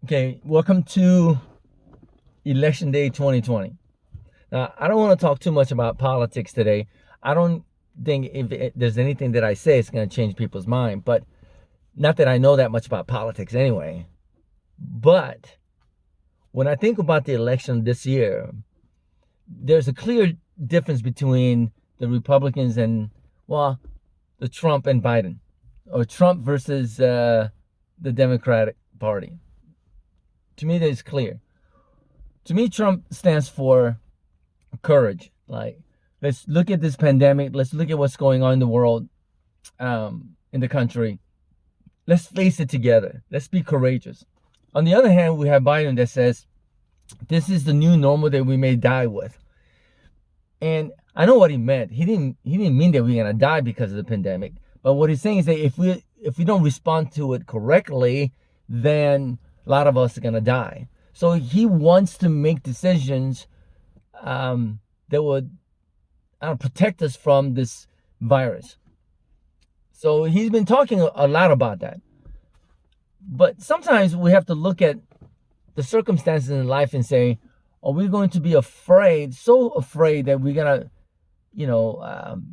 Okay, welcome to Election Day 2020. Now, I don't want to talk too much about politics today. I don't think if there's anything that I say it's going to change people's mind, but not that I know that much about politics anyway. But when I think about the election this year, there's a clear difference between the Republicans and, well, the Trump and Biden, or Trump versus the Democratic Party. To me, that is clear. To me, Trump stands for courage. Like, let's look at this pandemic. Let's look at what's going on in the world, in the country. Let's face it together. Let's be courageous. On the other hand, we have Biden that says, this is the new normal that we may die with. And I know what he meant. He didn't mean that we're gonna die because of the pandemic. But what he's saying is that if we don't respond to it correctly, then a lot of us are gonna die. So he wants to make decisions that would protect us from this virus. So he's been talking a lot about that. But sometimes we have to look at the circumstances in life and say, are we going to be afraid, so afraid that we're gonna,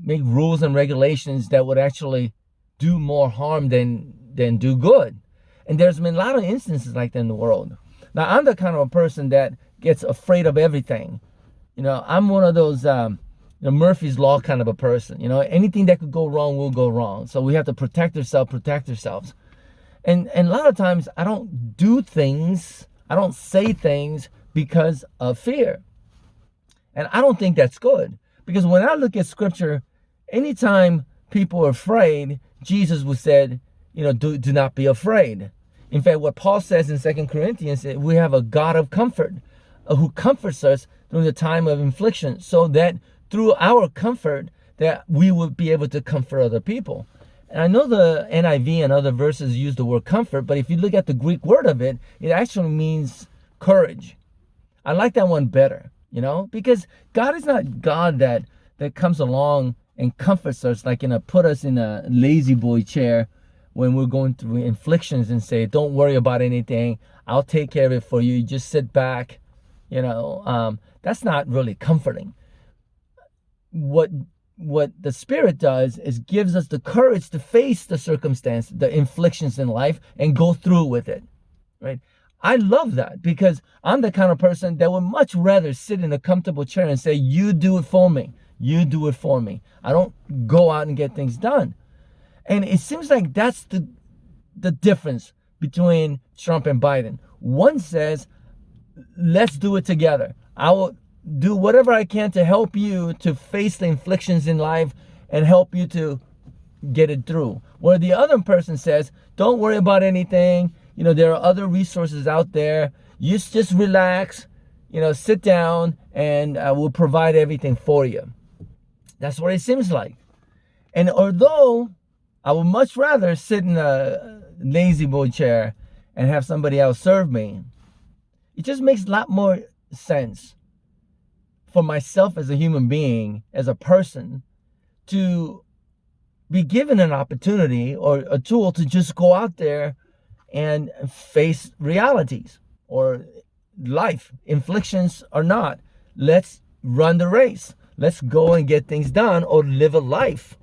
make rules and regulations that would actually do more harm than do good? And there's been a lot of instances like that in the world. Now, I'm the kind of a person that gets afraid of everything. I'm one of those Murphy's Law kind of a person. Anything that could go wrong will go wrong. So we have to protect ourselves. And a lot of times I don't do things, I don't say things because of fear. And I don't think that's good. Because when I look at scripture, anytime people are afraid, Jesus would said, do not be afraid. In fact, what Paul says in 2 Corinthians, we have a God of comfort who comforts us during the time of affliction, so that through our comfort that we would be able to comfort other people. And I know the NIV and other verses use the word comfort, but if you look at the Greek word of it, it actually means courage. I like that one better, because God is not God that comes along and comforts us, like put us in a lazy boy chair when we're going through afflictions and say, don't worry about anything, I'll take care of it for you, you just sit back. That's not really comforting. What the Spirit does is gives us the courage to face the circumstance, the afflictions in life, and go through with it, right? I love that, because I'm the kind of person that would much rather sit in a comfortable chair and say, you do it for me. You do it for me. I don't go out and get things done. And it seems like that's the difference between Trump and Biden. One says, let's do it together. I will do whatever I can to help you to face the afflictions in life and help you to get it through. Where the other person says, don't worry about anything. There are other resources out there. You just relax, sit down, and I will provide everything for you. That's what it seems like. And although I would much rather sit in a lazy boy chair and have somebody else serve me, it just makes a lot more sense for myself as a human being, as a person, to be given an opportunity or a tool to just go out there and face realities or life, afflictions or not. Let's run the race. Let's go and get things done or live a life.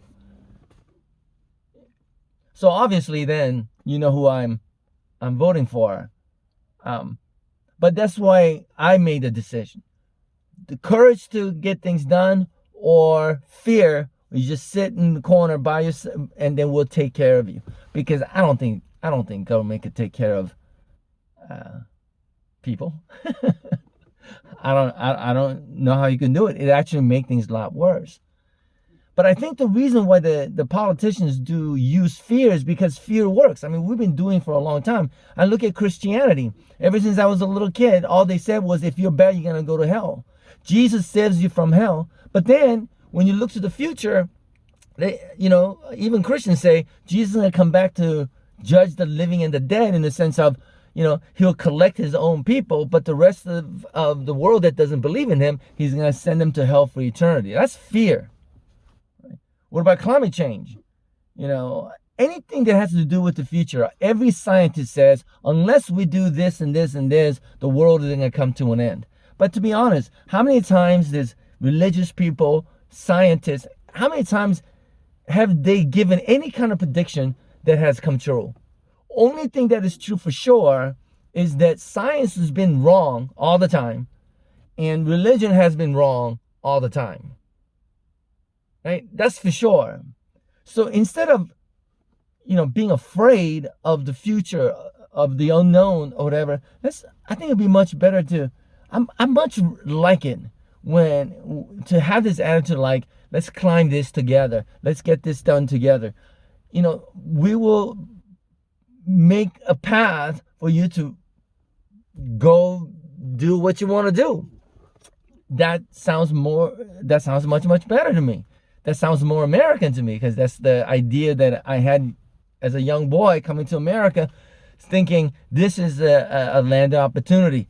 So obviously then, you know who I'm voting for. But that's why I made a decision. The courage to get things done, or fear, you just sit in the corner by yourself and then we'll take care of you. Because I don't think government could take care of people. I don't know how you can do it. It actually makes things a lot worse. But I think the reason why the politicians do use fear is because fear works. I mean, we've been doing it for a long time. I look at Christianity. Ever since I was a little kid, all they said was, if you're bad, you're going to go to hell. Jesus saves you from hell. But then when you look to the future, even Christians say Jesus is going to come back to judge the living and the dead, in the sense of, he'll collect his own people, but the rest of the world that doesn't believe in him, he's going to send them to hell for eternity. That's fear. What about climate change? anything that has to do with the future, every scientist says, unless we do this and this and this, the world is going to come to an end. But to be honest, how many times does religious people, scientists, how many times have they given any kind of prediction that has come true? Only thing that is true for sure is that science has been wrong all the time and religion has been wrong all the time. Right? That's for sure. So instead of, being afraid of the future, of the unknown or whatever, I think it'd be much better to, I much like it to have this attitude like, let's climb this together. Let's get this done together. We will make a path for you to go do what you want to do. That sounds much, much better to me. That sounds more American to me, because that's the idea that I had as a young boy coming to America, thinking this is a land of opportunity.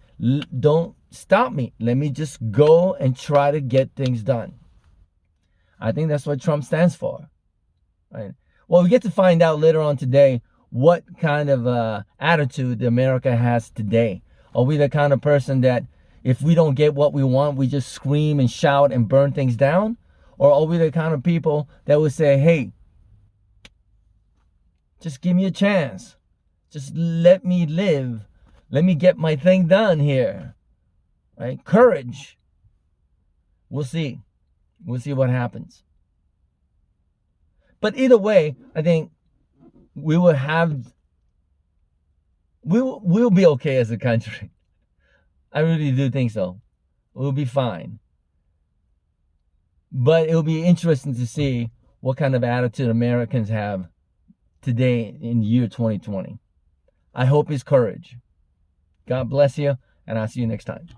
Don't stop me. Let me just go and try to get things done. I think that's what Trump stands for. Right? Well, we get to find out later on today what kind of attitude America has today. Are we the kind of person that if we don't get what we want, we just scream and shout and burn things down? Or are we the kind of people that would say, hey, just give me a chance. Just let me live. Let me get my thing done here. Right? Courage. We'll see. We'll see what happens. But either way, I think we'll be okay as a country. I really do think so. We'll be fine. But it'll be interesting to see what kind of attitude Americans have today in the year 2020. I hope it's courage. God bless you, and I'll see you next time.